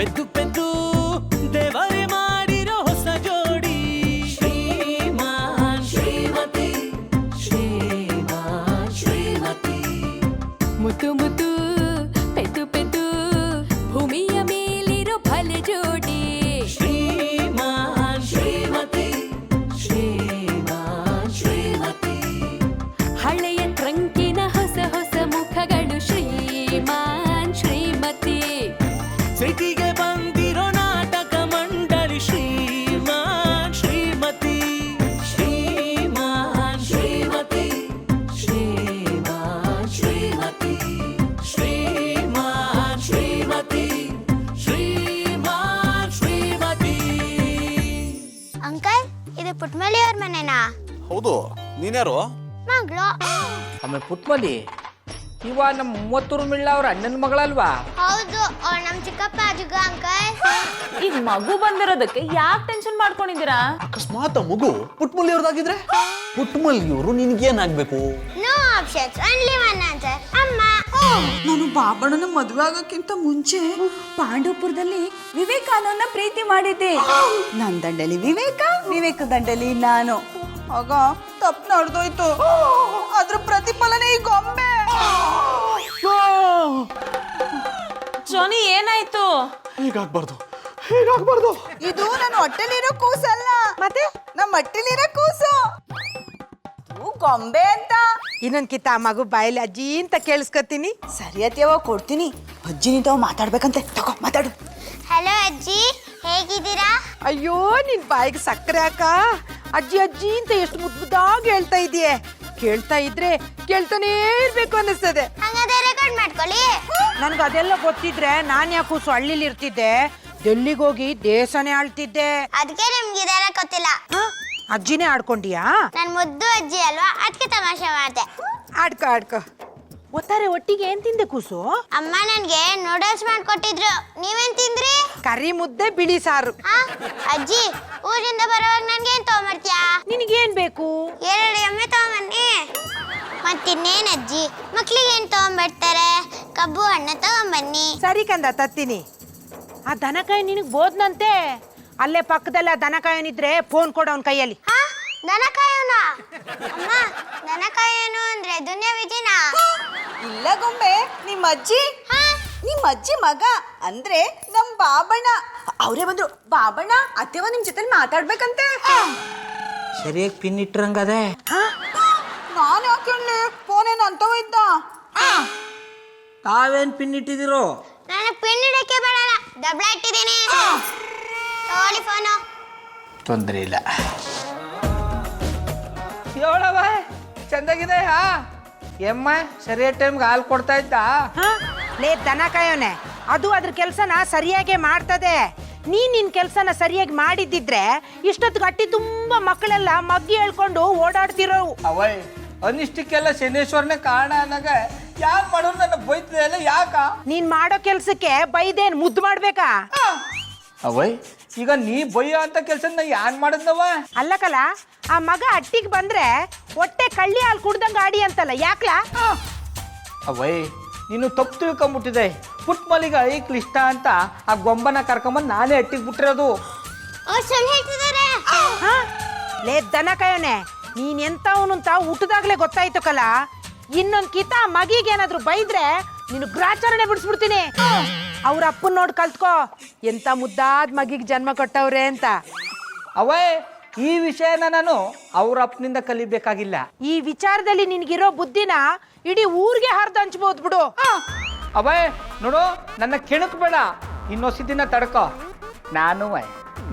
ಪೆದ್ದು ಪೆದ್ದು ದೇವರೇ ಮಾಡಿರೋ ಹೊಸ ಜೋಡಿ ಶ್ರೀಮಾನ್ ಶ್ರೀಮತಿ ಶ್ರೀಮಾನ್ ಶ್ರೀಮತಿ ಮುತ್ತು ಮುತ್ತು ಪೆದ್ದು ಪೆದ್ದು ಭೂಮಿಯ ಮೇಲಿರೋ ಭಲೆ ಜೋಡಿ ಶ್ರೀಮಾನ್ ಶ್ರೀಮತಿ ಶ್ರೀಮಾನ್ ಶ್ರೀಮತಿ ಹಳೆಯ ಟ್ರಂಕಿನ ಹೊಸ ಹೊಸ ಮುಖಗಳು ಶ್ರೀಮಾನ್ ಶ್ರೀಮತಿ ಸಿಟಿಗೆ ಬಂದಿರೋ ನಾಟಕ ಮಂಡಳಿ ಶ್ರೀಮಾನ್ ಶ್ರೀಮತಿ ಶ್ರೀಮಾನ್ ಶ್ರೀಮತಿ ಶ್ರೀಮಾನ್ ಶ್ರೀಮತಿ ಶ್ರೀಮಾನ್ ಶ್ರೀಮತಿ ಶ್ರೀಮಾನ್ ಶ್ರೀಮತಿ. ಅಂಕಲ್ ಇದು ಪುಟ್ಮಲಿ ಅವ್ರ ಮನೆನಾ? ಹೌದು, ನೀನ್ಯಾರು? ಮಗಳು. ಆಮೇಲೆ ಪುಟ್ಮಲಿ ಇವ ನಮ್ಮ 30 ಮಿಳ್ಳ ಅವ್ರ ಅಣ್ಣನ ಮಗಳಲ್ವಾ? ಹೌದು, ಅವ್ರು ನಮ್ ಚಿಕ್ಕಪ್ಪ ಅಜ್ಜಗ ಅಂಕಲ್. ಈಗ ಮಗು ಬಂದಿರೋದಕ್ಕೆ ಯಾಕೆ ಟೆನ್ಷನ್ ಮಾಡ್ಕೊಂಡಿದ್ದೀರಾ? ಅಕಸ್ಮಾತ್ ಆ ಮಗು ಪುಟ್ಮಲ್ಲಿ ಅವ್ರದಾಗಿದ್ರೆ ಪುಟ್ಮಲ್ಲಿಯವರು ನಿನ್ಗೇನಾಗ್ಬೇಕು? No options, only one answer, ಅಮ್ಮ. ನಾನು ಬಾಬಣ್ಣನ ಮದುವೆ ಆಗೋಕ್ಕಿಂತ ಮುಂಚೆ ಪಾಂಡವಪುರದಲ್ಲಿ ವಿವೇಕಾನಂದನ ಪ್ರೀತಿ ಮಾಡಿದ್ದೆ. ನನ್ನ ದಂಡಲಿ ವಿವೇಕ, ವಿವೇಕ ದಂಡಲಿ ನಾನು. ಆಗ ತಪ್ಪು ನಡೆದೋಯ್ತು. ಅದ್ರ ಪ್ರತಿಫಲನೇ ಈ ಗೊಂಬೆ. ಜೋನಿ ಏನಾಯ್ತು? ಹೀಗಾಗ್ಬಾರ್ದು. ಇದು ನನ್ನ ಹೊಟ್ಟೆಲಿರೋ ಕೂಸಲ್ಲ, ಮತ್ತೆ ನಮ್ಮ ಹೊಟ್ಟೆಲಿರೋ ಕೂಸು ಗೊಂಬೆ ಅಂತ. ಇನ್ನೊಂದ್ ಕಿತ್ತ ಮಗು ಬಾಯಲ್ಲಿ ಅಜ್ಜಿ ಅಂತ ಕೇಳಿಸ್ಕೊತೀನಿ. ಸರಿ ಅತ್ಯವ ಕೊಡ್ತೀನಿ. ಅಜ್ಜಿ ನಿಂತವ ಮಾತಾಡ್ಬೇಕಂತೆ, ತಗೋ ಮಾತಾಡು. ಹಲೋ ಅಜ್ಜಿ, ಹೇಗಿದ್ದೀರಾ? ಅಯ್ಯೋ ನಿನ್ ಬಾಯಿಗೆ ಸಕ್ಕರೆ ಅಕ್ಕ. ಅಜ್ಜಿ ಅಜ್ಜಿ ಅಂತ ಎಷ್ಟು ಮುದ್ದಾಗಿ ಹೇಳ್ತಾ ಇದೀಯ. ಕೇಳ್ತಾ ಇದ್ರೆ ಕೇಳ್ತಾನೇ ಇರ್ಬೇಕು ಅನ್ನಿಸ್ತದೆ. ಹಂಗಾದ್ರೆ ರೆಕಾರ್ಡ್ ಮಾಡ್ಕೊಳ್ಳಿ. ನನ್ಗೆ ಅದೆಲ್ಲ ಗೊತ್ತಿದ್ರೆ ನಾನ್ ಯಾಕೆ ಕೂಸು ಹಳ್ಳಿಲಿ ಇರ್ತಿದ್ದೆ, ಡೆಲ್ಲಿಗೋಗಿ ದೇಶನೇ ಆಳ್ತಿದ್ದೆ. ಅದಕ್ಕೆ ನಿಮ್ಗೆ ಇದೆಲ್ಲ ಗೊತ್ತಿಲ್ಲ. ಅಜ್ಜಿನೇ ಆಡ್ಕೊಂಡಿಯಾ? ನನ್ ಮುದ್ದು ಅಜ್ಜಿ ಅಲ್ವಾ, ಅದಕ್ಕೆ ತಮಾಷೆ ಮಾಡ್ದೆ. ಆಡ್ಕೊ ಆಡ್ಕೊ. ಒತ್ತಾರೆ ಒಟ್ಟಿಗೆ ಏನ್ ತಿಂದೆ ಕೂಸು? ಅಮ್ಮ ನನ್ಗೆ ನೂಡಲ್ಸ್ ಮಾಡ್ಕೊಟ್ಟಿದ್ರು. ನೀವೇನ್ ತಿಂದ್ರಿ? ಕರಿ ಮುದ್ದೆ ಬಿಳಿ ಸಾರು. ಅಜ್ಜಿ, ಊರಿಂದ ಬರುವಾಗ ನನ್ಗೆ ಏನ್ ತಗೊಂಬರ್ತೀಯಾ? ನಿನಗೇನ್ ಬೇಕು? 2 ಎಮ್ಮೆ ತಗೊಂಬನ್ನಿ. ಮತ್ತಿನ್ನೇನ್ ಅಜ್ಜಿ, ಮಕ್ಳಿಗೆ ಏನ್ ತಗೊಂಬರ್ತಾರೆ? ಕಬ್ಬು ಹಣ್ಣು ತಗೊಂಬನ್ನಿ. ಸರಿ ಕಂದ ತತ್ತೀನಿ. ಆ ದನಕಾಯಿ ನಿನಗ್ ಬೋದ್ನಂತೆ. ಅಲ್ಲೇ ಪಕ್ಕದಲ್ಲ ದನಕಾಯನಿದ್ರೆ ಫೋನ್ ಕೊಡು ಅವನ ಕೈಯಲ್ಲಿ. ದನಕಾಯೋನ? ಅಮ್ಮ, ದನಕಾಯೋನು ಅಂದ್ರೆ ದುನಿಯಾ ವಿಧಿನ? ಇಲ್ಲ ಗೊಂಬೆ, ನಿಮ್ಮ ಅಜ್ಜಿ ಮಗ ಅಂದ್ರೆ ನಮ್ ಬಾಬಣ್ಣ. ಅವರೇ ಬಂದ್ರು. ಬಾಬಣ್ಣ ಅತ್ತೆವ ನಿಮ್ ಜೊತೆ ಮಾತಾಡ್ಬೇಕಂತೆ. ಸರಿಯಾಗಿ ಪಿನ್ ಇಟ್ರಂಗದೆ. ನಾನು ಯಾಕೆ ಫೋನ್ ಏನು ಅಂತವ ಇದ್ದ? ತಾವೇನ್ ಪಿನ್ ಇಟ್ಟಿದಿರೋ? ನಾನು ಪಿನ್ ಇಡಕ್ಕೆ ಬರಲ್ಲ, ದಬ್ಳ ಇಟ್ಟಿದ್ದೀನಿ. ತಗೊಳ್ಳಿ ಫೋನು. ತೊಂದ್ರೆ ಇಲ್ಲ. ಹೇಳವ ಚಂದಾಗಿದೆ. ಎಮ್ಮ ಸರಿಯಾದ ಟೈಮ್ಗೆ ಹಾಲು ಕೊಡ್ತಾ ಇದ್ದ. ಲೇ ದನಕಾಯೋನೆ, ಅದು ಅದ್ರ ಕೆಲ್ಸನ ಸರಿಯಾಗಿ ಮಾಡ್ತದೆ. ನಿನ್ ಕೆಲ್ಸನ ಸರಿಯಾಗಿ ಮಾಡಿದ್ದಿದ್ರೆ ಇಷ್ಟೊತ್ತಿಗೆ ಅಟ್ಟಿ ತುಂಬಾ ಮಕ್ಕಳೆಲ್ಲ ಮಗ್ಗಿ ಹೇಳ್ಕೊಂಡು ಓಡಾಡ್ತಿರೋ. ಅವಯ್ ಅನಿಷ್ಟಕ್ಕೆಲ್ಲ ಶನೇಶ್ವರನೇ ಕಾರಣ ಅನ್ನಗ ಯಾಕೆ ಮಾಡೋರು ನನ್ನ ಬೈತದೆ ಎಲ್ಲ ಯಾಕ? ನೀನ್ ಮಾಡೋ ಕೆಲ್ಸಕ್ಕೆ ಬೈದೇನ್ ಮುದ್ದು ಮಾಡ್ಬೇಕಾ? ಅವಯ್ ಈಗ ನೀ ಬೈಯೋ ಅಂತ ಕೆಲ್ಸ ನಾ ಯಾನ್ ಮಾಡದ್ನವ? ಅಲ್ಲಕಲ್ಲ, ಆ ಮಗ ಅಟ್ಟಿಗೆ ಬಂದ್ರೆ ಹೊಟ್ಟೆ ಕಳ್ಳಿ ಹಾಲು ಕುಡ್ದಂಗ ಆಡಿ ಅಂತಲ್ಲ, ಯಾಕ್ಲಾ? ಅವಯ್ ನೀನು ತಪ್ಪು ತಿಳ್ಕೊಂಬಿಟ್ಟಿದೆ. ಪುಟ್ಮಲಿಗೆ ಐಕ್ಲು ಇಷ್ಟ ಅಂತ ಆ ಗೊಂಬನ ಕರ್ಕೊಂಬಂದು ನಾನೇ ಅಟ್ಟಿಗೆ ಬಿಟ್ಟಿರೋದು. ಸುಳ್ಳು ಹೇಳ್ತಿದ್ದಾರೆ. ಲೇ ದನಕಾಯೋನೆ, ನೀನ್ ಎಂತವನು ಅಂತ ಹುಟ್ಟದಾಗ್ಲೇ ಗೊತ್ತಾಯ್ತು ಕಲ. ಇನ್ನೊಂದ್ ಕಿತ ಮಗಿಗೆ ಏನಾದ್ರು ಬೈದ್ರೆ ನೀನು ಗ್ರಾಚಾರಣೆ ಬಿಡಿಸ್ಬಿಡ್ತೀನಿ. ಅವ್ರ ಅಪ್ಪನ್ ನೋಡ್ ಕಲ್ತ್ಕೋ, ಎಂತ ಮುದ್ದಾದ್ ಮಗಿಗೆ ಜನ್ಮ ಕೊಟ್ಟವ್ರೆ ಅಂತ. ಅವಯ್ ಈ ವಿಷಯನ ನಾನು ಅವ್ರ ಅಪ್ಪನಿಂದ ಕಲಿಬೇಕಾಗಿಲ್ಲ. ಈ ವಿಚಾರದಲ್ಲಿ ನಿನ್ಗಿರೋ ಬುದ್ಧಿನ ಇಡೀ ಊರಿಗೆ ಹರಿದು ಹಂಚ್ಬೋದು ಬಿಡು. ಅವಯ್ ನೋಡು, ನನ್ನ ಕೆಣಕ್ ಬೇಡ, ಇನ್ನೊಸಿ ದಿನ ತಡ್ಕೋ, ನಾನು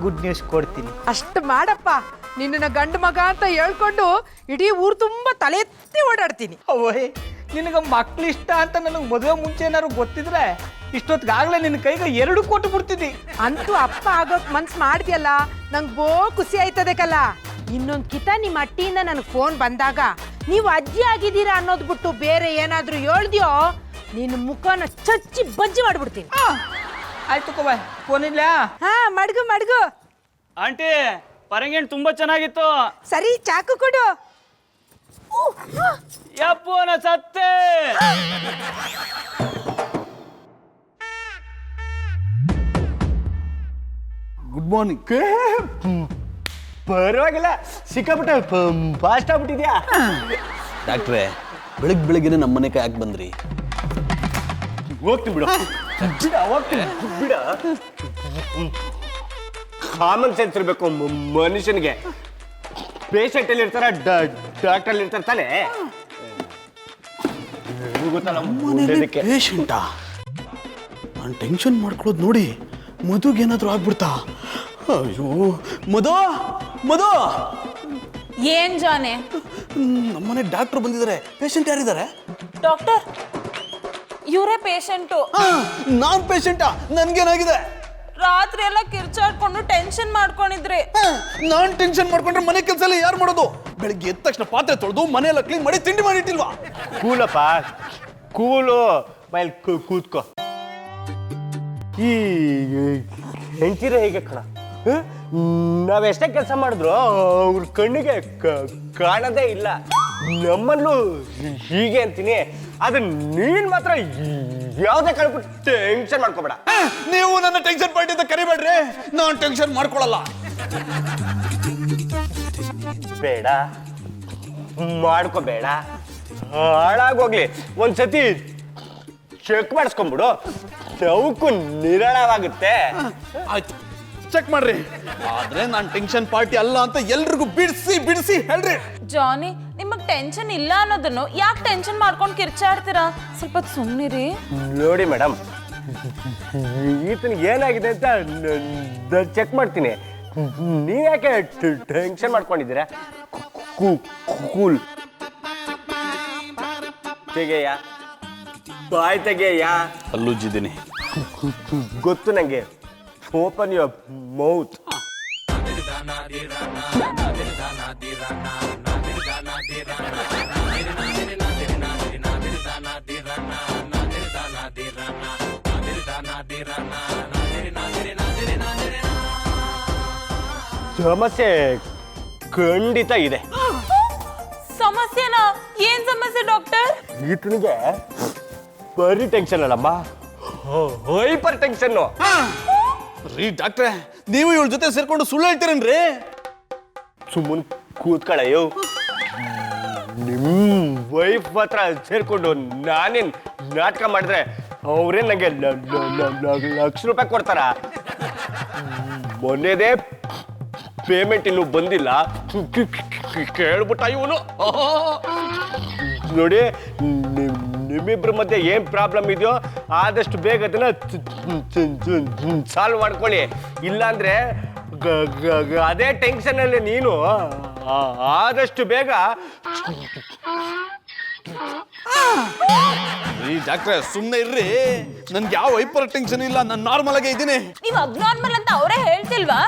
ಗುಡ್ ನ್ಯೂಸ್ ಕೊಡ್ತೀನಿ. ಅಷ್ಟು ಮಾಡಪ್ಪ. ನಿನ್ನ ಗಂಡು ಮಗ ಅಂತ ಹೇಳ್ಕೊಂಡು ಇಡೀ ಊರು ತುಂಬಾ ತಲೆ ಎತ್ತಿ ಓಡಾಡ್ತೀನಿ. ಅವಯ್ ನಿನಗೆ ಮಕ್ಳು ಇಷ್ಟ ಅಂತ ನನಗೆ ಮದುವೆ ಮುಂಚೆ ಏನಾದ್ರು ಗೊತ್ತಿದ್ರೆ ಇಷ್ಟೊತ್ತಿಗಾಗಲೇ ನಿನ್ನ ಕೈಗೆ 2 ಕೊಟ್ಟು ಬಿಡ್ತಿದ್ದಿ. ಅಂತೂ ಅಪ್ಪ ಆಗೋಕ್ ಮನ್ಸು ಮಾಡ್ದಿಯಲ್ಲ, ನಂಗೆ ಬೋ ಖುಷಿ ಆಯ್ತದೆ ಕಲ್ಲ. ಇನ್ನೊಂದು ಕಿತ ನಿಮ್ಮ ಅಟ್ಟಿಯಿಂದ ನನಗೆ ಫೋನ್ ಬಂದಾಗ ನೀವು ಅಜ್ಜಿ ಆಗಿದ್ದೀರಾ ಅನ್ನೋದು ಬಿಟ್ಟು ಬೇರೆ ಏನಾದರೂ ಹೇಳ್ದ್ಯೋ ನಿನ್ನ ಮುಖನ ಚಚ್ಚಿ ಬಜ್ಜಿ ಮಾಡ್ಬಿಡ್ತೀನಿ. ಆಯ್ತು ಕೋಬ, ಫೋನ್ ಇಲ್ಲ? ಹಾ, ಮಡ್ಗು ಮಡ್ಗು. ಆಂಟಿ, ಪರಂಗಿಣ್ ತುಂಬಾ ಚೆನ್ನಾಗಿತ್ತು. ಸರಿ, ಚಾಕು ಕೊಡು. ಯಪ್ಪನ ಸತ್ತೆ. Good morning. ಪರವಾಗಿಲ್ಲ, ಸಿಕ್ಕಾಬಿಟ್ಟೆ ಫಾಸ್ಟ್ ಆಗ್ಬಿಟ್ಟಿದ್ಯಾ. ಡಾಕ್ಟ್ರೇ, ಬೆಳಗ್ಗೆನೆ ನಮ್ಮ ಮನೆ ಯಾಕೆ ಬಂದ್ರಿ? ಹೋಗ್ತೀನಿ ಬಿಡು, ಹೋಗ್ತೀನಿ ಬಿಡ. ಕಾಮನ್ ಸೆನ್ಸ್ ಇರಬೇಕು ಮನುಷ್ಯನಿಗೆ. ಪೇಷಂಟ್ ಅಲ್ಲಿ ಇರ್ತಾರ, ಡಾಕ್ಟರ್ ಅಲ್ಲಿ ಇರ್ತಾರ ತಾನೆ. ಗೊತ್ತಲ್ಲ ಪೇಷಂಟಾ? ನಾನು ಟೆನ್ಷನ್ ಮಾಡ್ಕೊಳ್ಳೋದು ನೋಡಿ ಮಧುಗೇನಾದ್ರೂ ಆಗ್ಬಿಡ್ತಾ? ಅಯ್ಯೋ ಮಧು, ಮಧು, ಏನ್ ಜಾನೆ? ನಮ್ಮನೆ ಡಾಕ್ಟರ್ ಬಂದಿದ್ದಾರೆ. ಪೇಷಂಟ್ ಯಾರಿದ್ದಾರೆ? ಡಾಕ್ಟರ್, ಇವರೇ ಪೇಷಂಟು. ನಾನ್ ಪೇಷಂಟಾ? ನನ್ಗೇನಾಗಿದೆ? ರಾತ್ರಿ ಎಲ್ಲ ಕಿರ್ಚಾಡ್ಕೊಂಡು ಟೆನ್ಷನ್ ಮಾಡ್ಕೊಂಡಿದ್ರಿ. ನಾನ್ ಟೆನ್ಷನ್ ಮಾಡ್ಕೊಂಡ್ರೆ ಮನೆ ಕೆಲಸ ಎಲ್ಲ ಯಾರು ಮಾಡೋದು? ಬೆಳಿಗ್ಗೆ ಎದ್ದ ತಕ್ಷಣ ಪಾತ್ರೆ ತೊಳೆದು ಮನೆಯೆಲ್ಲ ಕ್ಲೀನ್ ಮಾಡಿ ತಿಂಡಿ ಮಾಡಿಟ್ಟಿಲ್ವಾ? ಕೂಲಪ್ಪ, ಕೂಲು. ಬಯಲ್ ಕೂತ್ಕೋ. ಈ ಹೆಂಡ್ತಿರ ಹೇಗೆ ಕಣ, ನಾವೆಷ್ಟೇ ಕೆಲಸ ಮಾಡಿದ್ರು ಅವ್ರ ಕಣ್ಣಿಗೆ ಕಾಣದೇ ಇಲ್ಲ. ನಮ್ಮಲ್ಲೂ ಹೀಗೆ ಅಂತೀನಿ. ಆದ್ರೆ ನೀನ್ ಮಾತ್ರ ಯಾವುದೇ ಕಳ್ಬಿಟ್ಟು ಟೆನ್ಷನ್ ಮಾಡ್ಕೋಬೇಡ. ನೀವು ನನ್ನ ಟೆನ್ಷನ್ ಪಾರ್ಟಿ ಅಂತ ಕರಿಬೇಡ್ರಿ. ನಾನು ಟೆನ್ಷನ್ ಮಾಡ್ಕೊಳಲ್ಲ. ಬೇಡ, ಮಾಡ್ಕೋಬೇಡ, ಹಾಳಾಗೋಗ್ಲಿ. ಒಂದ್ಸತಿ ಚೆಕ್ ಮಾಡಿಸ್ಕೊಂಡ್ಬಿಡು, ಅವಕ್ಕೂ ನಿರಾಳವಾಗುತ್ತೆ. ಆಯ್ತು, ಚೆಕ್ ಮಾಡ್ರಿ. ಆದ್ರೆ ನಾನು ಟೆನ್ಷನ್ ಪಾರ್ಟಿ ಅಲ್ಲ ಅಂತ ಎಲ್ರಿಗೂ ಬಿಡಿಸಿ ಬಿಡಿಸಿ ಹೇಳ್ರಿ. ಜಾನಿ, ನಿಮಗ್ ಟೆನ್ಷನ್ ಇಲ್ಲ ಅನ್ನೋದನ್ನು ಯಾಕೆ ಟೆನ್ಷನ್ ಮಾಡ್ಕೊಂಡು ಕಿರ್ಚಾಡ್ತೀರಾ? ಸ್ವಲ್ಪ ಸುಮ್ಮನಿರಿ. ನೋಡಿ ಮೇಡಮ್, ಈತನಿಗೆ ಏನಾಗಿದೆ ಅಂತ ಚೆಕ್ ಮಾಡ್ತೀನಿ. ನೀವ್ ಯಾಕೆ ಟೆನ್ಷನ್ ಮಾಡ್ಕೊಂಡಿದ್ದೀರಾ? ಕೂಲ್. ತೆಗೆಯ ಬಾಯ್, ತೆಗೆಯ. ಅಲ್ಲುಜ್ಜಿದ್ದೀನಿ. ಗೊತ್ತು ನಂಗೆ. Open your mouth. ಸಮಸ್ಯೆ ಖಂಡಿತ ಇದೆ. ಸಮಸ್ಯೆನಾ? ಏನ್ ಸಮಸ್ಯೆ ಡಾಕ್ಟರ್? ಈತನಿಗೆ ಬರೀ ಟೆನ್ಷನ್ ಅಲ್ಲಮ್ಮ, ಹೈಪರ್ ಟೆನ್ಷನ್. ರೀ ಡಾಕ್ಟ್ರೆ, ನೀವು ಇವಳ ಜೊತೆ ಸೇರ್ಕೊಂಡು ಸುಳ್ಳು ಹೇಳ್ತೀರೇನ್ರಿ? ಸುಮ್ಮನೆ ಕೂತ್ಕೊಳ್ಳಯ್ಯೋ. ನಿಮ್ ವೈಫ್ ಹತ್ರ ಸೇರ್ಕೊಂಡು ನಾನೇನ್ ನಾಟಕ ಮಾಡಿದ್ರೆ ಅವ್ರೇನ್ ನಂಗೆ ಲಕ್ಷ ರೂಪಾಯಿ ಕೊಡ್ತಾರ? ಮೊನ್ನೆದೇ ಪೇಮೆಂಟ್ ಇನ್ನೂ ಬಂದಿಲ್ಲ ಕೇಳ್ಬಿಟ್ಟ ಇವನು. ನೋಡಿ, ನಿಮ್ಮಿಬ್ರ ಮಧ್ಯೆ ಏನ್ ಪ್ರಾಬ್ಲಮ್ ಇದೆಯೋ ಆದಷ್ಟು ಬೇಗ ಅದನ್ನ ಸಾಲ್ವ್ ಮಾಡ್ಕೊಳ್ಳಿ. ಇಲ್ಲಾಂದ್ರೆ ಅದೇ ಟೆನ್ಷನ್ ಅಲ್ಲಿ ನೀನು ಆದಷ್ಟು ಬೇಗ. ರೀ ಡಾಕ್ಟ್ರೆ, ಸುಮ್ಮನೆ ಇರ್ರಿ. ನನ್ಗೆ ಯಾವ ಹೈಪರ್ ಟೆನ್ಷನ್ ಇಲ್ಲ, ನಾನು ನಾರ್ಮಲ್ ಆಗೇ ಇದ್ದೀನಿ. ನೀವ್ ಅಬ್ನಾರ್ಮಲ್ ಅಂತ ಅವರೇ ಹೇಳ್ತಿಲ್ವಾ?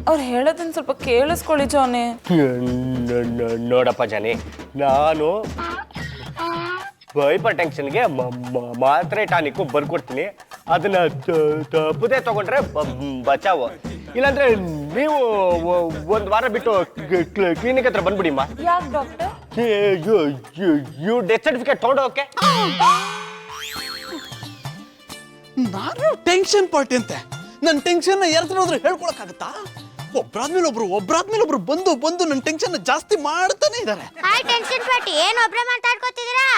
ಅವ್ರು ಹೇಳೋದನ್ನ ಸ್ವಲ್ಪ ಕೇಳಿಸ್ಕೊಳ್ಳಿ ಜಾನಿ. ನೋಡಪ್ಪ ಜಾನಿ, ನಾನು ಹೈಪರ್ ಟೆನ್ಷನ್ಗೆ ಮಾತ್ರೆ ಟಾನಿಕ್ಕು ಬರ್ಕೊಡ್ತೀನಿ. ಅದನ್ನ ತಪ್ಪದೆ ತಗೊಂಡ್ರೆ ಬಚಾವು. ಇಲ್ಲಾಂದ್ರೆ ನೀವು ಒಂದ್ ವಾರ ಬಿಟ್ಟು ಕ್ಲಿನಿಕ್ ಹತ್ರ ಬಂದ್ಬಿಡಿಮ್ಮ. ಯಾಕೆ ಡಾಕ್ಟರ್? ಯು ಡೆತ್ ಸರ್ಟಿಫಿಕೇಟ್ ತಗೊಂಡೋಕೆ. ನಾನು ಟೆನ್ಷನ್ ಪಾರ್ಟಿ ಅಂತೆ. ನನ್ನ ಟೆನ್ಷನ್ ಯಾರ ಹೋದ್ರೆ ಹೇಳ್ಕೊಳಕ್ಕಾಗತ್ತಾ? ಒಬ್ರಾದ್ಮೇಲೆ ಒಬ್ರು ಬಂದು ನನ್ನ ಟೆನ್ಷನ್ ಜಾಸ್ತಿ ಮಾಡ್ತಾನೆ ಇದ್ದಾರೆ. ಹಾಯ್ ಟೆನ್ಷನ್ ಪಾರ್ಟಿ, ಏನ್ ಒಬ್ರೇ ಮಾತಾಡ್ಕೋತಿದ್ದೀರಾ?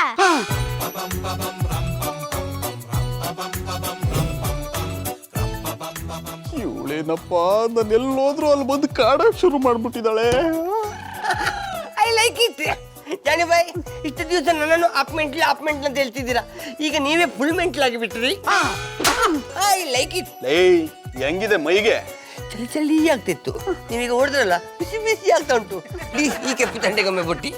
ಇವಳೇನಪ್ಪ, ನಾನು ಎಲ್ಲೋದ್ರು ಅಲ್ಲಿ ಬಂದು ಕಾಡಕ್ ಶುರು ಮಾಡ್ಬಿಟ್ಟಿದ್ದಾಳೆ. I like it. Johnny boy, ಇಷ್ಟು ದಿವಸ ನನ್ನನ್ನು ಅಪ್ ಮೆಂಟ್ಲ್ ಅಂತ ಹೇಳ್ತಿದ್ದೀರಾ, ಈಗ ನೀವೇ ಫುಲ್ ಮೆಂಟ್ಲ್ ಆಗಿಬಿಟ್ರಿ. I like it. ಏಯ್, ಹೆಂಗಿದೆ ಮೈಗೆ? ಚಳಿ ಆಗ್ತಿತ್ತು, ನೀವೀಗ ಹೊಡೆದ್ರಲ್ಲ ಬಿಸಿ ಆಗ್ತಾ ಉಂಟು. ಪ್ಲೀಸ್ ಈ ಕೆಂಪು ತಂಡೆಗೊಮ್ಮೆ ಬುಟ್ಟಿ.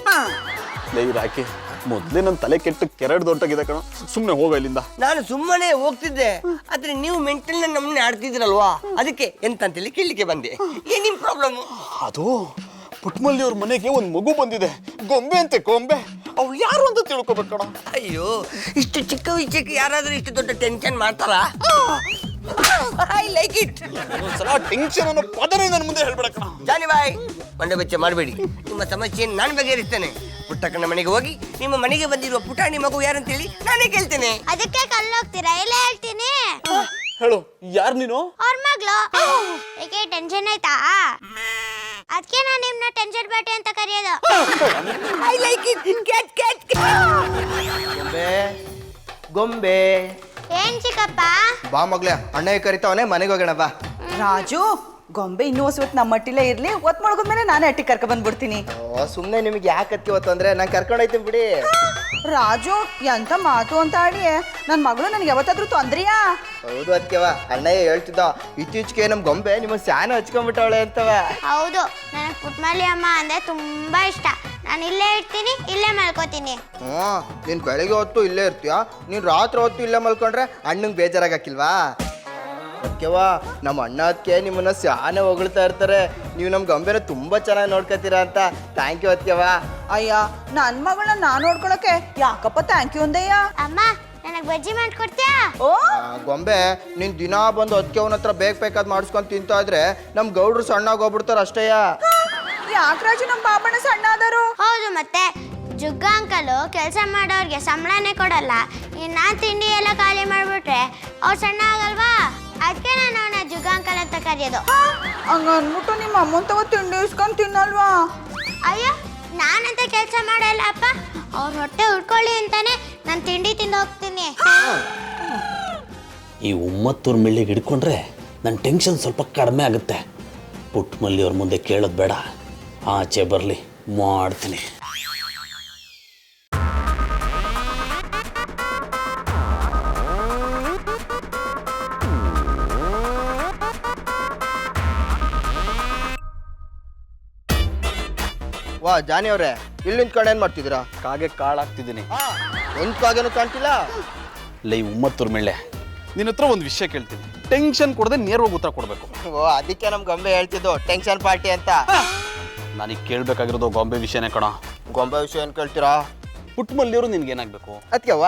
ರಾಕಿ, ಮೊದ್ಲೇ ನನ್ನ ತಲೆ ಕೆಟ್ಟು ಕೆರಡ್ ದೊಡ್ಡಾಗಿದೆ ಕಣ. ಸುಮ್ಮನೆ ಹೋಗ ಇಲ್ಲಿಂದ. ನಾನು ಸುಮ್ಮನೆ ಹೋಗ್ತಿದ್ದೆ, ಆದ್ರೆ ನೀವು ಮೆಂಟಲ್ ನಮ್ಮನ್ನೇ ಆಡ್ತಿದ್ರಲ್ವಾ, ಅದಕ್ಕೆ ಎಂತ ಅಂತೇಳಿ ಕೇಳಲಿಕ್ಕೆ ಬಂದೆ. ಏನ್ ನಿಮ್ ಪ್ರಾಬ್ಲಮ್? ಅದು ಪುಟ್ಮಲ್ಲಿ ಅವ್ರ ಮನೆಗೆ ಒಂದು ಮಗು ಬಂದಿದೆ. ಗೊಂಬೆ ಅಂತೆ, ಗೊಂಬೆ. ಅವ್ಳು ಯಾರು ಅಂತ ತಿಳ್ಕೊಬೇಕು ಕಣ. ಅಯ್ಯೋ, ಇಷ್ಟು ಚಿಕ್ಕ ವಿಷಯಕ್ಕೆ ಯಾರಾದ್ರೂ ಇಷ್ಟು ದೊಡ್ಡ ಟೆನ್ಷನ್ ಮಾಡ್ತಾರಾ? I like it. ಒಂದ್ಸಲ ಟೆನ್ಷನ್ ಅನ್ನೋ ಪದನೇ ನನ್ನ ಮುಂದೆ ಹೇಳ್ಬೇಡ ಕಣ. ಜಾನಿ ಬಾಯ್, ಮಂಡ ಬೆಚ್ಚ ಮಾಡಬೇಡಿ. ನಿಮ್ಮ ಸಮಸ್ಯೆಯನ್ನು ನಾನು ಬಗೆಹರಿಸ್ತೇನೆ. ಪುಟ್ಟಕ್ಕನ ಮನೆಗೆ ಹೋಗಿ ನಿಮ್ಮ ಮನೆಗೆ ಬಂದಿರುವ ಪುಟಾಣಿ ಮಗು ಯಾರಂತೇಳಿ ನಾನೇ ಕೇಳ್ತೇನೆ. ಅದಕ್ಕೆ ಕಲ್ಲೋಗ್ತೀರಾ? ಇಲ್ಲ ಹೇಳ್ತೀನಿ. ಹೇಳು ಯಾರು ನೀನು? ಅವ್ರ ಮಗ್ಳು. ಏಕೆ ಟೆನ್ಷನ್ ಆಯ್ತಾ? ಅದಕ್ಕೆ ನಾನು ನಿಮ್ನ ಟೆನ್ಷನ್ ಪಾರ್ಟಿ ಅಂತ ಕರೆಯೋದು. I like it. ಕ್ಯಾಟ್ ಗೊಂಬೆ ಗೊಂಬೆ ಏನ್ ಚಿಕ್ಕಪ್ಪ? ಬಾ ಮಗ್ಲೆ, ಅಣ್ಣ ಕರಿತಾವನೆ, ಮನೆಗೆ ಹೋಗೋಣ ಬಾ. ರಾಜು ಗೊಂಬೆ ಇನ್ನೂ ಹೊಸವತ್ತು ನಮ್ಮ ಮಟ್ಟಿಲೇ ಇರ್ಲಿ, ಒತ್ ಮಾಡ್ಕೊಂಡ್ಮೇಲೆ ನಾನೇ ಅಟ್ಟಿ ಕರ್ಕ ಬಂದ್ಬಿಡ್ತೀನಿ. ಸುಮ್ಮನೆ ನಿಮಗೆ ಯಾಕೆ ಅತ್ತಿ ಹೊತ್ತು ಅಂದ್ರೆ ನಾನು ಕರ್ಕೊಂಡು ಹೋಯ್ತೀನಿ ಬಿಡಿ. ರಾಜು ಎಂತ ಮಾತು ಅಂತ ಆಡಿ ನನ್ನ ಮಗಳು ನನಗೆ ಯಾವತ್ತಾದ್ರೂ ತೊಂದ್ರೆಯಾ? ಹೌದು ಅದಕ್ಕೆವ, ಅಣ್ಣಯ್ಯ ಹೇಳ್ತಿದ್ದ ಇತ್ತೀಚೆಗೆ ನಮ್ಮ ಗೊಂಬೆ ನಿಮ್ಮ ಸ್ಯಾನ ಹಚ್ಕೊಂಡ್ಬಿಟ್ಟವಳೆ ಅಂತವ. ಹೌದು, ನನಗೆ ಪುಟ್ಮಲಿ ಅಮ್ಮ ಅಂದ್ರೆ ತುಂಬಾ ಇಷ್ಟ. ನಾನು ಇಲ್ಲೇ ಇರ್ತೀನಿ, ಇಲ್ಲೇ ಮಲ್ಕೋತೀನಿ. ನೀನು ಬೆಳಗ್ಗೆ ಹೊತ್ತು ಇಲ್ಲೇ ಇರ್ತೀಯ, ನೀನು ರಾತ್ರಿ ಹೊತ್ತು ಇಲ್ಲೇ ಮಲ್ಕೊಂಡ್ರೆ ಅಣ್ಣಂಗೆ ಬೇಜಾರಾಗಕ್ಕಿಲ್ವಾ? ಅದಕ್ಕೆವ ನಮ್ಮ ಅಣ್ಣ ಅದಕ್ಕೆ ನಿಮ್ಮನ್ನ ಸ್ಯಾನೆ ಹೊಗಳ್ತಾ ಇರ್ತಾರೆ, ನೀವು ನಮ್ಮ ಗೊಂಬೆನ ತುಂಬ ಚೆನ್ನಾಗಿ ನೋಡ್ಕೊತೀರಾ ಅಂತ. ಥ್ಯಾಂಕ್ ಯು ಅದಕ್ಕೆವ. ಅಯ್ಯ ನನ್ನ ಮಗಳನ್ನ ನಾನು ನೋಡ್ಕೊಳಕ್ಕೆ ಯಾಕಪ್ಪ ಥ್ಯಾಂಕ್ ಯು ಅಂದಯ್ಯ. ಅಮ್ಮ, ನನಗೆ ಬಜ್ಜಿ ಮಾಡ್ಕೊಡ್ತೀಯಾ? ಓ ಗೊಂಬೆ ನೀನು ದಿನ ಬಂದು ಅದಕ್ಕೆ ಅವನ ಹತ್ರ ಬೇಕಾದ್ ಮಾಡಿಸ್ಕೊಂಡು ತಿಂತಾ ಇದ್ರೆ ನಮ್ಮ ಗೌಡ್ರು ಸಣ್ಣಾಗಿ ಹೋಗ್ಬಿಡ್ತಾರೆ ಅಷ್ಟೇಯ. ಯಾಕೆ ರಾಜು ನಮ್ಮ ಬಾಬಣ್ಣ ಸಣ್ಣ ಆದರು? ಹೌದು, ಮತ್ತೆ ಜುಗ್ಗ ಅಂಕಲು ಕೆಲಸ ಮಾಡೋರ್ಗೆ ಸಂಬಳನೇ ಕೊಡಲ್ಲ. ನಾನು ತಿಂಡಿ ಎಲ್ಲ ಖಾಲಿ ಮಾಡ್ಬಿಟ್ರೆ ಅವ್ರು ಸಣ್ಣ ಆಗಲ್ವಾ? ಅದಕ್ಕೆ ನಾನು ಅವನ ಜುಗ್ಗ ಅಂಕಲ್ ಅಂತ ಕರೆಯೋದು. ಹಂಗ ಅಂದ್ಬಿಟ್ಟು ನಿಮ್ಮ ಅಮ್ಮನ ತಗೋ ತಿಂಡಿ ಇಸ್ಕೊಂಡು ತಿನ್ನಲ್ವಾ? ಅಯ್ಯೋ, ನಾನಂತ ಕೆಲಸ ಮಾಡಲ್ಲ ಅಪ್ಪ. ಅವ್ರ ಹೊಟ್ಟೆ ಉಳ್ಕೊಳ್ಳಿ ಅಂತಾನೆ ನಾನು ತಿಂಡಿ ತಿಂದು ಹೋಗ್ತೀನಿ. ಈ ಉಮ್ಮತ್ತೂರ್ ಮಿಳ್ಳಿಗೆ ಹಿಡ್ಕೊಂಡ್ರೆ ನನ್ನ ಟೆನ್ಷನ್ ಸ್ವಲ್ಪ ಕಡಿಮೆ ಆಗುತ್ತೆ. ಪುಟ್ಮಲ್ಲಿ ಅವ್ರ ಮುಂದೆ ಕೇಳೋದು ಬೇಡ, ಆಚೆ ಬರಲಿ, ಮಾಡ್ತೀನಿ. ವಾ ಜಾನಿ ಅವ್ರೆ, ಇಲ್ಲಿ ನಿಂತ್ಕೊಂಡು ಏನು ಮಾಡ್ತಿದ್ದೀರಾ? ಕಾಗೆ ಕಾಳಾಗ್ತಿದ್ದೀನಿ. ನಿಂತ್ಕಾಗೇನು ಕಾಣ್ತಿಲ್ಲ. ಲೈ ಉಮ್ಮತ್ತೂರ್ ಮೆಳ್ಳೆ, ನಿನ್ನ ಹತ್ರ ಒಂದು ವಿಷಯ ಕೇಳ್ತೀನಿ. ಟೆನ್ಷನ್ ಕೊಡದೆ ನೇರವಾಗಿ ಉತ್ತರ ಕೊಡಬೇಕು. ಓ ಅದಕ್ಕೆ ನಮ್ಮ ಗೊಂಬೆ ಹೇಳ್ತಿದ್ದು ಟೆನ್ಷನ್ ಪಾರ್ಟಿ ಅಂತ. ನನಗೆ ಕೇಳಬೇಕಾಗಿರೋದು ಗೊಂಬೆ ವಿಷಯನೇ ಕಣ. ಗೊಂಬೆ ವಿಷಯ ಏನು ಕೇಳ್ತೀರಾ? ಪುಟ್ಮಲ್ಲಿಯವರು ನಿನ್ಗೆ ಏನಾಗಬೇಕು? ಅದಕ್ಕೆವ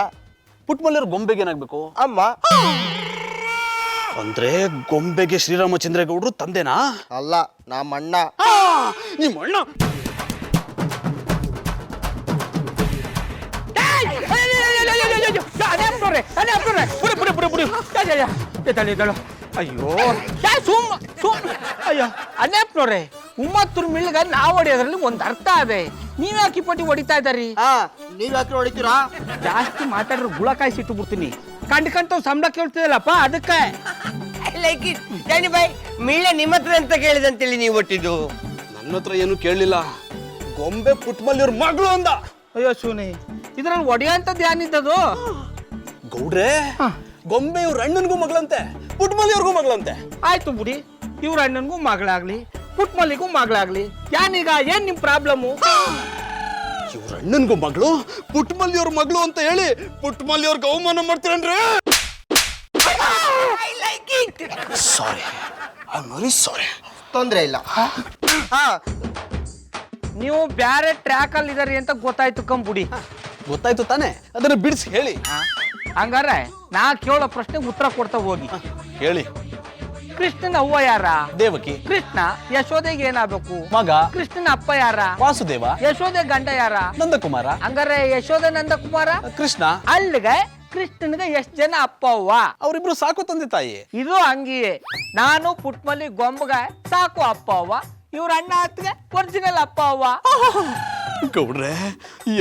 ಪುಟ್ಮಲ್ಲಿಯವ್ರ ಗೊಂಬೆಗೆ ಏನಾಗಬೇಕು? ಅಮ್ಮ. ಅಂದ್ರೆ ಗೊಂಬೆಗೆ ಶ್ರೀರಾಮಚಂದ್ರೇಗೌಡರು ತಂದೆನಾ? ಅಲ್ಲ, ನಮ್ಮ ಅಣ್ಣ. ನಿಮ್ಮ ಅಣ್ಣ? ಅಯ್ಯೋ ಅಯ್ಯೋ ಅನ್ಯಪ್ನವ್ರೆ, ಉಮ್ಮತ್ತೂರ್ ಮಿಳ್ಗ ನಾವು ಹೊಡೆಯೋದ್ರಲ್ಲಿ ಒಂದು ಅರ್ಥ ಅದೇ. ನೀವ್ಯಾಕೆ ಪಟ್ಟಿ ಹೊಡಿತಾ ಇದ್ದಾರಿ? ನೀವ್ ಯಾಕೆ ಹೊಡಿತೀರಾ? ಜಾಸ್ತಿ ಮಾತಾಡ್ರೆ ಗುಳಕಾಯಿ ಸಿಟ್ಟು ಬಿಡ್ತೀನಿ. ಕಂಡ್ಕಂತ ಸಂಬಳ ಕೇಳ್ತಿದಲ್ಲಪ್ಪ, ಅದಕ್ಕೆ. I like it. Johnny boy, ಮಿಳ್ಳೆ ನಿಮ್ಮ ಹತ್ರ ಅಂತ ಕೇಳಿದಂತೇಳಿ ನೀವು ಒಟ್ಟಿದ್ದು. ನನ್ನ ಹತ್ರ ಏನು ಕೇಳಲಿಲ್ಲ. ಗೊಂಬೆ ಪುಟ್ಮಲ್ಲಿಯವ್ರ ಮಗಳು ಅಂದ. ಅಯ್ಯೋ ಸುನಿ, ಇದ್ರಲ್ಲಿ ಒಡೆಯಂತದ್ದು ಏನಿದ್ದದು? ಗೌಡ್ರೆ, ಗೊಂಬೆ ಇವ್ರ ಅಣ್ಣನಿಗೂ ಮಗಳಂತೆ, ಪುಟ್ಮಲ್ಲಿಯವ್ರಿಗೂ ಮಗಳಂತೆ. ಆಯ್ತು ಬಿಡಿ, ಇವ್ರ ಅಣ್ಣನಿಗೂ ಮಗಳಾಗ್ಲಿ, ಪುಟ್ಮಲ್ಲಿಗೂ ಮಗಳಾಗ್ಲಿ, ಯಾನೀಗ ಏನ್ ನಿಮ್ ಪ್ರಾಬ್ಲಮ್ಮು? ಇವ್ರ ಅಣ್ಣನಿಗೂ ಮಗಳು, ಪುಟ್ಮಲ್ಲಿಯವ್ರ ಮಗಳು ಅಂತ ಹೇಳಿ ಪುಟ್ಮಲ್ಲಿಯವ್ರಿಗೆ ಅವಮಾನ ಮಾಡ್ತೀರನ್ರಿ? ಸಾರಿ, ಐ ಆಮ್ ವೆರಿ ಸಾರಿ. ತೊಂದ್ರೆ ಇಲ್ಲ. ನೀವು ಬ್ಯಾರೆ ಟ್ರ್ಯಾಕ್ ಅಲ್ಲಿ ಇದಾರಿ ಅಂತ ಗೊತ್ತಾಯ್ತು ಕಂಬುಡಿ. ಗೊತ್ತಾಯ್ತು ತಾನೆ, ಅದನ್ನ ಬಿಡಿಸಿ ಹೇಳಿ. ಹಂಗಾರೆ ನಾ ಕೇಳೋ ಪ್ರಶ್ನೆಗೆ ಉತ್ತರ ಕೊಡ್ತಾ ಹೋಗಿ. ಹೇಳಿ. ಕೃಷ್ಣನ ಅವ್ವ ಯಾರ? ದೇವಕಿ. ಕೃಷ್ಣ ಯಶೋದೆಗೆ ಏನಾಗಬೇಕು? ಮಗ. ಕೃಷ್ಣನ ಅಪ್ಪ ಯಾರ? ವಾಸುದೇವ. ಯಶೋದೆ ಗಂಡ ಯಾರ? ನಂದಕುಮಾರ. ಹಂಗಾರೆ ಯಶೋದೆ ನಂದಕುಮಾರ ಕೃಷ್ಣ. ಅಲ್ಲಿಗೆ ಕೃಷ್ಣನಿಗೆ ಎಷ್ಟ್ ಜನ ಅಪ್ಪ ಅವ್ವ? ಅವರಿಬ್ರು ಸಾಕು ತಂದೆ ತಾಯಿ. ಇದು ಹಂಗಿಯೇ. ನಾನು ಪುಟ್ಮಲ್ಲಿ ಗೊಂಬಗ ಸಾಕು ಅಪ್ಪ ಅವ್ವ, ಇವ್ರ ಅಣ್ಣ ಅತ್ತಿಗೆ ಒರಿಜಿನಲ್ ಅಪ್ಪ ಅವ್ವ. ಗೌಡ್ರೆ,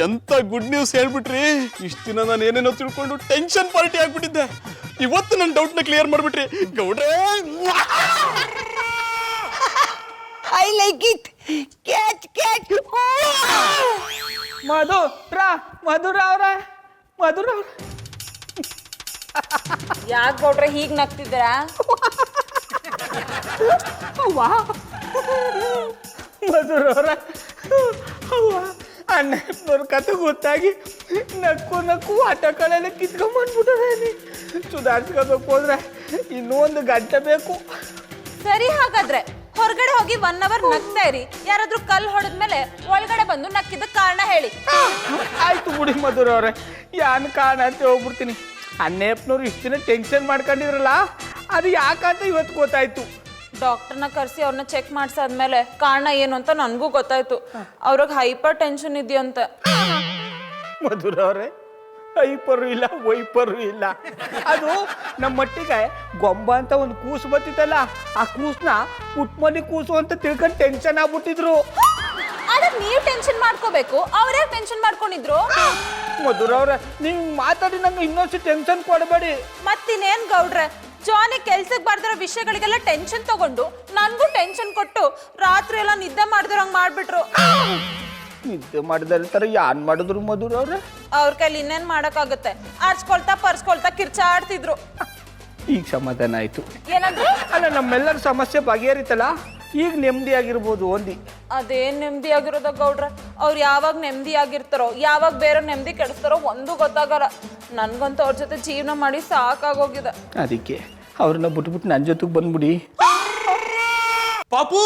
ಎಂತ ಗುಡ್ ನ್ಯೂಸ್ ಹೇಳ್ಬಿಟ್ರಿ. ಇಷ್ಟ ದಿನ ನಾನು ಏನೇನೋ ತಿಳ್ಕೊಂಡು ಟೆನ್ಷನ್ ಪಾರ್ಟಿ ಆಗ್ಬಿಟ್ಟಿದ್ದೆ. ಇವತ್ತು ನನ್ನ ಡೌಟ್ ನ ಕ್ಲಿಯರ್ ಮಾಡ್ಬಿಟ್ರಿ ಗೌಡ್ರೆ. I like it. ಕ್ಯಾಚ್. ಮಧುರ ಅವ್ರ ಯಾಕೆ ಗೌಡ್ರೆ ಹೀಗ್ ನಗ್ತಿದ್ದೀರಾ? ಮಧುರವ್ರ ಅಣ್ಣವ್ರ ಕತೆ ಗೊತ್ತಾಗಿ ನಕ್ಕು ಆಟಗಳೆಲ್ಲ ಕಿತ್ಕೊಂಡ್ಬಂದ್ಬಿಟ್ಟದೇನಿ. ಸುಧಾರಿಸ್ಕೋಬೇಕು ಹೋದ್ರೆ ಇನ್ನೂ 1 ಗಂಟೆ ಬೇಕು. ಸರಿ, ಹಾಗಾದ್ರೆ ಹೊರಗಡೆ ಹೋಗಿ 1 ಅವರ್ ನಗ್ತಾ ಇರಿ. ಯಾರಾದ್ರೂ ಕಲ್ಲು ಹೊಡೆದ್ಮೇಲೆ ಒಳಗಡೆ ಬಂದು ನಕ್ಕಿದ ಕಾರಣ ಹೇಳಿ. ಆಯ್ತು ಬಿಡಿ ಮಧುರವ್ರೆ, ಯಾನ್ ಕಾರಣ ಅಂತ ಹೋಗ್ಬಿಡ್ತೀನಿ. ಅಣ್ಣಪ್ಪನವ್ರು ಇಷ್ಟು ದಿನ ಟೆನ್ಷನ್ ಮಾಡ್ಕೊಂಡಿದ್ರಲ್ಲ, ಅದು ಯಾಕಂತ ಇವತ್ತು ಗೊತ್ತಾಯ್ತು. ಡಾಕ್ಟರ್ನ ಕರೆಸಿ ಅವ್ರನ್ನ ಚೆಕ್ ಮಾಡ್ಸಾದ್ಮೇಲೆ ಕಾರಣ ಏನು ಅಂತ ನನಗೂ ಗೊತ್ತಾಯ್ತು. ಅವ್ರಿಗೆ ಹೈಪರ್ ಟೆನ್ಷನ್ ಇದೆಯಂತೆ. ಮಧುರವ್ರೆ, ಐಪರು ಇಲ್ಲ ವೈಪರು ಇಲ್ಲ. ಅದು ನಮ್ಮ ಮಟ್ಟಿಗೆ ಗೊಂಬ ಅಂತ ಒಂದು ಕೂಸು ಬರ್ತಿತ್ತಲ್ಲ, ಆ ಕೂಸನ್ನ ಪುಟ್ಮನಿ ಕೂಸು ಅಂತ ತಿಳ್ಕೊಂಡು ಟೆನ್ಷನ್ ಆಗ್ಬಿಟ್ಟಿದ್ರು. ಅದಕ್ಕೆ ನೀವು ಟೆನ್ಷನ್ ಮಾಡ್ಕೋಬೇಕು, ಅವರೇ ಟೆನ್ಷನ್ ಮಾಡ್ಕೊಂಡಿದ್ರು. ಮಧುರ ಅವ್ರೆ, ನೀವು ಮಾತಾಡಿ ನಂಗೆ ಇನ್ನೊಂದು ಟೆನ್ಷನ್ ಕೊಡಬೇಡಿ. ಮತ್ತಿನ್ನೇನ್ ಗೌಡ್ರೆ, ಜಾನಿ ಕೆಲ್ಸಕ್ಕೆ ಬರ್ದಿರೋ ವಿಷಯಗಳಿಗೆಲ್ಲ ಟೆನ್ಷನ್ ತಗೊಂಡು ನನ್ಗೂ ಟೆನ್ಷನ್ ಕೊಟ್ಟು ರಾತ್ರಿ ಎಲ್ಲ ನಿದ್ದೆ ಮಾಡ್ದಿರಂಗ್ ಮಾಡ್ಬಿಟ್ರು. ನಿದ್ದೆ ಮಾಡಿದಾರೆ ಯಾನ್ ಮಾಡಿದ್ರು ಮಧುರ ಅವ್ರೆ? ಅವ್ರ ಕೈಲಿ ಇನ್ನೇನ್ ಮಾಡಕ್ಕಾಗತ್ತೆ, ಆರ್ಸ್ಕೊಳ್ತಾ ಪರ್ಸ್ಕೊಳ್ತಾ ಕಿರ್ಚಾಡ್ತಿದ್ರು. ಈಗ ಸಮಾಧಾನ ಆಯ್ತು. ಏನಂದ್ರೆ ಅಲ್ಲ, ನಮ್ಮೆಲ್ಲರ ಸಮಸ್ಯೆ ಬಗೆಹರಿತಲ್ಲ, ಈಗ ನೆಮ್ಮದಿಯಾಗಿರ್ಬೋದು ಒಂದಿ. ಅದೇನ್ ನೆಮ್ಮದಿ ಆಗಿರೋದ ಗೌಡ್ರೆ, ಅವ್ರು ಯಾವಾಗ ನೆಮ್ಮದಿ ಆಗಿರ್ತಾರೋ ಯಾವಾಗ ಬೇರೆ ನೆಮ್ಮದಿ ಕೆಡಿಸ್ತಾರೋ ಒಂದು ಗೊತ್ತಾಗಲ್ಲ. ನನ್ಗಂತೂ ಅವ್ರ ಜೊತೆ ಜೀವನ ಮಾಡಿ ಸಾಕಾಗೋಗಿದೆ. ಅದಕ್ಕೆ ಅವ್ರನ್ನ ಬಿಟ್ಬಿಟ್ಟು ನನ್ನ ಜೊತೆಗೆ ಬಂದ್ಬಿಡಿ. ಪಾಪು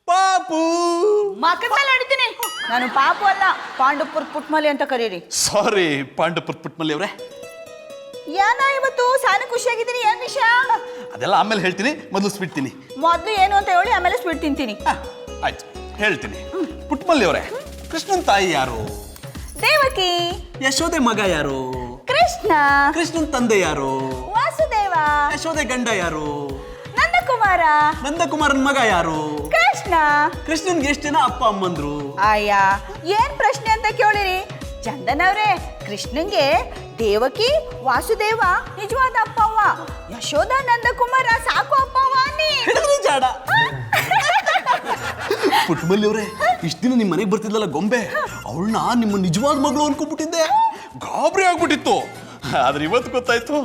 ಪಾಪು ಮಕ್ಕದ ಮೇಲೆ ಹೊಡಿತೀನಿ. ನಾನು ಪಾಪು ಅಲ್ಲ, ಪಾಂಡುಪುರ್ ಪುಟ್ಮಲಿ ಅಂತ ಕರೀರಿ. ಸಾರಿ ಪಾಂಡುಪುರ್ ಪುಟ್ಮಲ್ಲಿ ಅವರೇ. ಏನೋ ಇವತ್ತು ಸಾನ ಖುಷಿಯಾಗಿದ್ದೀನಿ, ಏನ್ ವಿಷಯ? ಅದೆಲ್ಲ ಆಮೇಲೆ ಹೇಳ್ತೀನಿ, ಮೊದಲು ಸ್ವೀಟ್ ತಿನ್ನಿ. ಮೊದ್ಲು ಏನು ಅಂತ ಹೇಳಿ ಆಮೇಲೆ ಸ್ವೀಟ್ ತಿಂತೀನಿ. ಆಯ್ತು, ಹೇಳ್ತೀನಿ. ಪುಟ್ಮಲ್ಲಿ ಅವರೇ, ಕೃಷ್ಣನ್ ತಾಯಿ ಯಾರು? ದೇವಕಿ. ಯಶೋದೆ ಮಗ ಯಾರು? ಕೃಷ್ಣ. ಕೃಷ್ಣನ್ ತಂದೆ ಯಾರು? ವಾಸುದೇವ. ಯಶೋದೆ ಗಂಡ ಯಾರು? ನಂದಕುಮಾರ. ನಂದಕುಮಾರನ್ ಮಗ ಯಾರು? ಕೃಷ್ಣ. ಕೃಷ್ಣನ್ಗೆ ಎಷ್ಟು ಜನ ಅಪ್ಪ ಅಮ್ಮಂದ್ರು? ಅಯ್ಯ, ಏನ್ ಪ್ರಶ್ನೆ ಅಂತ ಕೇಳಿರಿ ಚಂದನವ್ರೆ. ಕೃಷ್ಣನ್ಗೆ ದೇವಕಿ ವಾಸುದೇವ ನಿಜವಾದ ಅಪ್ಪವ್ವ, ಯಶೋಧ ನಂದಕುಮಾರ ಸಾಕು ಅಪ್ಪವ್ವ ಅನ್ನಿ. ಜಾಡ. ಪುಟ್ಮಲ್ಲಿ ಅವರೇ, ಇಷ್ಟ ದಿನ ನಿಮ್ಮ ಮನೆಗೆ ಬರ್ತಿದ್ಲಲ್ಲ ಗೊಂಬೆ, ಅವಳನ್ನ ನಿಮ್ಮ ನಿಜವಾದ ಮಗಳು ಅನ್ಕೊಂಡ್ಬಿಟ್ಟಿದ್ದೆ. ಗಾಬರಿ ಆಗ್ಬಿಟ್ಟಿತ್ತು. ಆದ್ರೆ ಇವತ್ತು ಗೊತ್ತಾಯ್ತು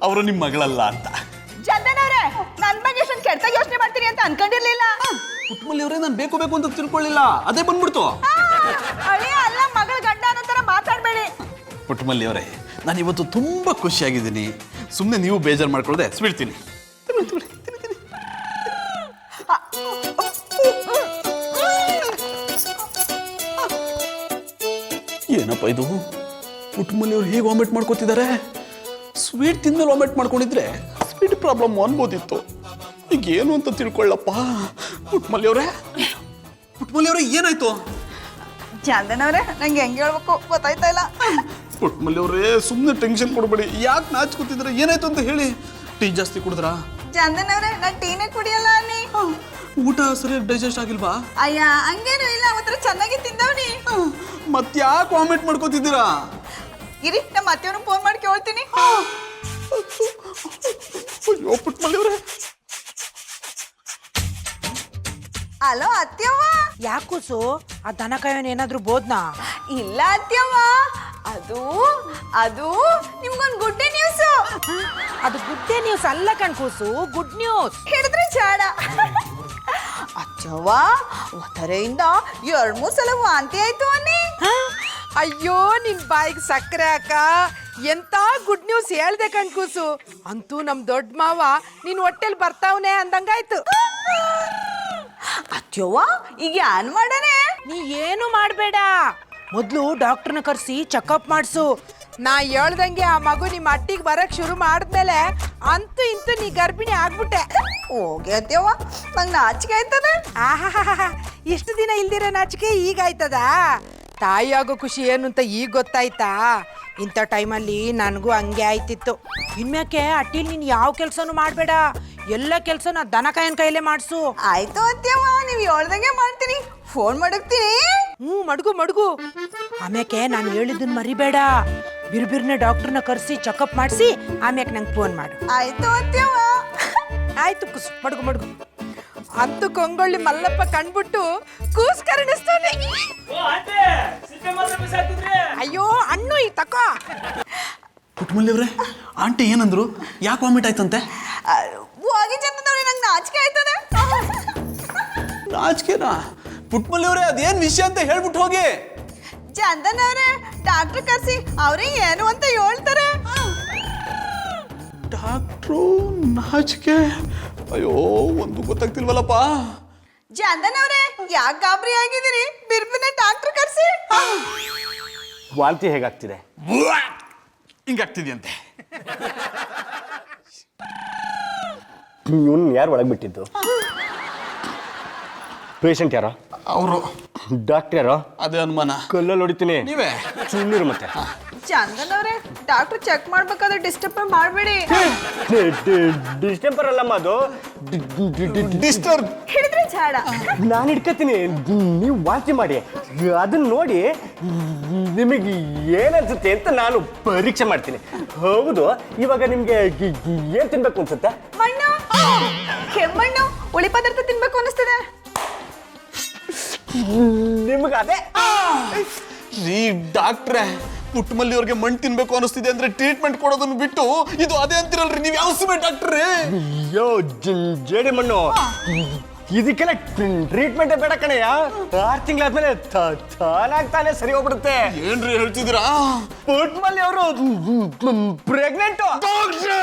ಅವರು ನಿಮ್ಮ ಮಗಳಲ್ಲ ಅಂತ. ಚಂದನವ್ರೆ, ನನ್ ಬಗ್ಗೆ ಎಷ್ಟೊಂದು ಕೆಟ್ಟಾಗಿ ಯೋಚನೆ ಮಾಡ್ತೀರಿ ಅಂತ ಅನ್ಕೊಂಡಿರ್ಲಿಲ್ಲ. ಪುಟ್ಮಲ್ಲಿ ಅವರೇ, ನಾನು ಬೇಕು ಬೇಕು ಅಂತ ತಿಳ್ಕೊಳ್ಳಿಲ್ಲ, ಅದೇ ಬಂದ್ಬಿಡ್ತು. ಅಳಿಯ ಅಲ್ಲ ಮಗಳ ಗಂಡ ಅನ್ನೋ ತರ ಮಾತಾಡ್ಬೇಡಿ. ಪುಟ್ಮಲ್ಲಿ ಅವರೇ, ನಾನು ಇವತ್ತು ತುಂಬಾ ಖುಷಿಯಾಗಿದ್ದೀನಿ. ಸುಮ್ಮನೆ ನೀವು ಬೇಜಾರು ಮಾಡ್ಕೊಳ್ಳದೆ ಸ್ವೀಟ್ ತಿನ್ನಿ. ಏನಪ್ಪ ಇದು? ಪುಟ್ಮಲ್ಲಿ ಅವ್ರು ಹೇಗೆ ವಾಮಿಟ್ ಮಾಡ್ಕೋತಿದ್ದಾರೆ? ಸ್ವೀಟ್ ತಿಂದ್ಮೇಲೆ ವಾಮಿಟ್ ಮಾಡ್ಕೊಂಡಿದ್ರೆ ಸ್ವೀಟ್ ಪ್ರಾಬ್ಲಮ್ ಅನ್ಬೋದಿತ್ತು. ಈಗ ಏನು ಅಂತ ತಿಳ್ಕೊಳ್ಳಪ್ಪ. ಪುಟ್ಮಲ್ಲಿ ಅವರೇ, ಏನಾಯ್ತು? ಚಂದನವ್ರೆ, ನಂಗೆ ಹೆಂಗೆ ಹೇಳ್ಬೇಕು ಗೊತ್ತಾಯ್ತಾ ಇಲ್ಲ. ಪುಟ್ಮಲ್ಲಿ ಅವರೇ, ಸುಮ್ಮನೆ ಟೆನ್ಷನ್ ಕೊಡಬೇಡಿ. ಯಾಕೆ ನಾಚ್ಕೋತಿದ್ರೆ? ಏನಾಯ್ತು ಅಂತ ಹೇಳಿ. ಟೀ ಜಾಸ್ತಿ ಕುಡಿದ್ರಾ? ಚಂದನವ್ರೆ, ನಾನು ಟೀನೇ ಕುಡಿಯಲ್ಲ ಅನ್ನಿ. ಊಟ ಸರಿಯಾಗಿ ಡೈಜೆಸ್ಟ್ ಆಗಿಲ್ವಾ? ಅಯ್ಯ, ಹಂಗೇನು ಇಲ್ಲ, ಅವತ್ರ ಚೆನ್ನಾಗಿ ತಿಂದವ್ನಿ. ಮತ್ತ್ಯಾಕೆ ವಾಮಿಟ್ ಮಾಡ್ಕೋತಿದ್ದೀರಾ? ಇರಿ, ನಮ್ಮ ಅತ್ತೆಯವ್ರನ್ನ ಫೋನ್ ಮಾಡಿ ಕೇಳ್ತೀನಿ. ಅಯ್ಯೋ ಪುಟ್ಮಲ್ಲಿ ಅವರೇ. ಹಲೋ ಅತ್ತೆವ್ವ. ಯಾಕೂಸು, ಆ ದನ ಕಾಯೋನ್ ಏನಾದ್ರು ಬೋದ್ನಾ? ಇಲ್ಲ ಅತ್ತೆವ್ವ, ಅದು ನಿಮ್ಗೊಂದು ಗುಡ್ ನ್ಯೂಸ್. ಅದು ಗುಡ್ ನ್ಯೂಸ್ ಅಲ್ಲ ಕಣ್ಕೂಸು, ಗುಡ್ ನ್ಯೂಸ್. ಹಿಡಿದ್ರೆ ಚಾಡ. ಅಚ್ಚವ್ವ, ಒತ್ತರೆಯಿಂದ 2-3 ಸಲ ವಾಂತಿ ಆಯ್ತು ಅನ್ನಿ. ಅಯ್ಯೋ, ನಿನ್ ಬಾಯಿಗೆ ಸಕ್ಕರೆ ಅಕ್ಕ, ಎಂತ ಗುಡ್ ನ್ಯೂಸ್ ಹೇಳ್ದೆ ಕಣ್ಕೂಸು. ಅಂತೂ ನಮ್ ದೊಡ್ಡ ಮಾವ ನಿನ್ ಹೊಟ್ಟೆಲ್ ಬರ್ತಾವನೆ ಅಂದಂಗಾಯ್ತು. ಅಚ್ಚವ್ವ, ಈಗ ಏನ್ ಮಾಡನೆ? ನೀ ಏನು ಮಾಡ್ಬೇಡ, ಮೊದ್ಲು ಡಾಕ್ಟರ್ನ ಕರ್ಸಿ ಚೆಕಪ್ ಮಾಡ್ಸು. ನಾ ಹೇಳ್ದಂಗೆ ಆ ಮಗು ನಿಮ್ಮ ಅಟ್ಟಿಗೆ ಬರಕ್ ಶುರು ಮಾಡಿದ್ಮೇಲೆ ಅಂತೂ ಇಂತೂ ನೀ ಗರ್ಭಿಣಿ ಆಗ್ಬಿಟ್ಟೆ. ಹೋಗಿ ಅತ್ತೆವ್ವ, ನಂಗೆ ನಾಚಿಕೆ ಆಯ್ತದೆ. ಆಹಾ, ಇಷ್ಟು ದಿನ ಇಲ್ದಿರೋ ನಾಚಿಕೆ ಈಗ ಆಯ್ತದ? ತಾಯಿ ಆಗೋ ಖುಷಿ ಏನು ಅಂತ ಈಗ ಗೊತ್ತಾಯ್ತಾ? ಇಂಥ ಟೈಮಲ್ಲಿ ನನಗೂ ಹಂಗೆ ಆಯ್ತಿತ್ತು. ಇನ್ಮ್ಯಾಕೆ ಅಟ್ಟಿಲಿ ನೀನು ಯಾವ ಕೆಲಸನೂ ಮಾಡಬೇಡ, ಎಲ್ಲ ಕೆಲಸ ನಾ ದನ ಕಾಯನ್ ಕೈಲೇ ಮಾಡಿಸು. ಆಯ್ತು ಅತ್ತೆವ್ವ, ನೀವು ಹೇಳ್ದಂಗೆ ಮಾಡ್ತೀನಿ. ಫೋನ್ ಮಾಡಕ್ತೀನಿ. ಮಡ್ಗು. ಆಮ್ಯಾಕೆ ನಾನು ಹೇಳಿದ್ದನ್ನು ಮರಿಬೇಡ. ಬಿರ್ಬಿರ್ನೆ ಡಾಕ್ಟರ್ನ ಕರೆಸಿ ಚೆಕಪ್ ಮಾಡಿಸಿ ಆಮ್ಯಾಕೆ ನಂಗೆ ಫೋನ್ ಮಾಡು. ಆಯ್ತು ಅತ್ತೆವ್ವ. ಆಯ್ತು ಕುಸು, ಮಡ್ಗು. ಅಂತೂ ಕೊಂಗೊಳ್ಳಿ ಮಲ್ಲಪ್ಪ ಕಂಡ್ಬಿಟ್ಟು ಕೂಸ್ ಕರಣಿಸ್ತಾನೆ. ಅಯ್ಯೋ ಅಣ್ಣು, ಈ ತಕೋ. ಪುಟ್ಮಲ್ಲಿ ಅವರೇ, ಆಂಟಿ ಏನಂದ್ರು? ಯಾಕೆ ವಾಮಿಟ್ ಆಯ್ತಂತೆ? ಹೋಗಿ ಚಂದನವ್ರೆ, ನಂಗೆ ನಾಚಿಕೆ ಆಯ್ತದೆ. ನಾಚಿಕೆನಾ? ಪುಟ್ಮಲ್ಲಿ ಅವರೇ, ಅದೇನ್ ವಿಷಯ ಅಂತ ಹೇಳ್ಬಿಟ್ಟು ಹೋಗಿ. ಚಂದನವ್ರೆ, ಡಾಕ್ಟರ್ ಕರ್ಸಿ ಅವ್ರೇ ಏನು ಅಂತ ಹೇಳ್ತಾರೆ. ಡಾಕ್ಟ್ರು ನಾಚಿಕೆ? ಅಯ್ಯೋ, ಒಂದು ಗೊತ್ತಾಗ್ತಿಲ್ವಲ್ಲಪ್ಪ. ಚಂದನವ್ರೆ, ಯಾಕೆ ಗಾಬರಿ ಆಗಿದ್ದೀರಿ? ಬಿರ್ಬಿನ ಡಾಕ್ಟರ್ ಕರ್ಸಿ. ವಾಂತಿ ಹೇಗಾಗ್ತಿದೆ? ಹಿಂಗಾಗ್ತಿದ್ಯಂತೆ. ಇವನು ಯಾರು ಒಳಗೆ ಬಿಟ್ಟಿದ್ದು? ಪೇಷಂಟ್ ಯಾರೋ? ಅವರು ಡಾಕ್ಟರ್ ಯಾರೋ ಅದೇ ಅನುಮಾನ. ಕಲ್ಲಲ್ಲಿ ಹೊಡಿತೀನಿ. ನೀವೇ ಸುಮ್ಮನಿರು ಮತ್ತೆ. ಚಂದನ್ ಅವ್ರೆ ಡಾಕ್ಟರ್ ಚೆಕ್ ಮಾಡ್ಬೇಕಾದ್ರೆ ಡಿಸ್ಟರ್ಬ್ ಮಾಡಬೇಡಿ. ಡಿಸ್ಟೆಂಪರ್ ಅಲ್ಲಮ್ಮ, ಅದು ಡಿಸ್ಟರ್ಬ್. ಹಿಡಿದ್ರೆ ಚಾಡ. ನಾನು ಹಿಡ್ಕತೀನಿ, ನೀವು ವಾಂತಿ ಮಾಡಿ ಅದನ್ನ ನೋಡಿ ನಿಮಗೆ ಏನನ್ಸುತ್ತೆ ಅಂತ ನಾನು ಪರೀಕ್ಷೆ ಮಾಡ್ತೀನಿ. ಹೌದು, ಇವಾಗ ನಿಮ್ಗೆ ಏನ್ ತಿನ್ಬೇಕು ಅನ್ಸುತ್ತೆ? ಮಣ್ಣು, ಕೆಮ್ಮಣ್ಣು, ಹುಳಿ ಪದಾರ್ಥ ತಿನ್ಬೇಕು ಅನಿಸ್ತದೆ. ನಿಮ್ಗೆ ಅದೇ ರೀ ಡಾಕ್ಟ್ರೆ, ಪುಟ್ಟಮಲ್ಲಿ ಅವ್ರಿಗೆ ಮಣ್ಣು ತಿನ್ಬೇಕು ಅನಿಸ್ತಿದೆ ಅಂದ್ರೆ ಟ್ರೀಟ್ಮೆಂಟ್ ಕೊಡೋದನ್ನ ಬಿಟ್ಟು ಇದು ಅದೇ ಅಂತಿರಲ್ರಿ. ನೀವು ಯಾವ ಸಿಮೆ ಡಾಕ್ಟ್ರೇ? ಅಯ್ಯೋ ಜೇಡಿ ಮಣ್ಣು, ಇದಕ್ಕೆಲ್ಲ ಟ್ರೀಟ್ಮೆಂಟ್ ಬೇಡ ಕಣಯ್ಯ. 6 ತಿಂಗಳಾದ್ಮೇಲೆ ತಾನೇ ಸರಿ ಹೋಗ್ಬಿಡುತ್ತೆ. ಏನ್ರಿ ಹೇಳ್ತಿದ್ದೀರಾ? ಪುಟ್ಟಮಲ್ಲಿ ಅವರು ಪ್ರೆಗ್ನೆಂಟ್. ಡಾಕ್ಟ್ರೇ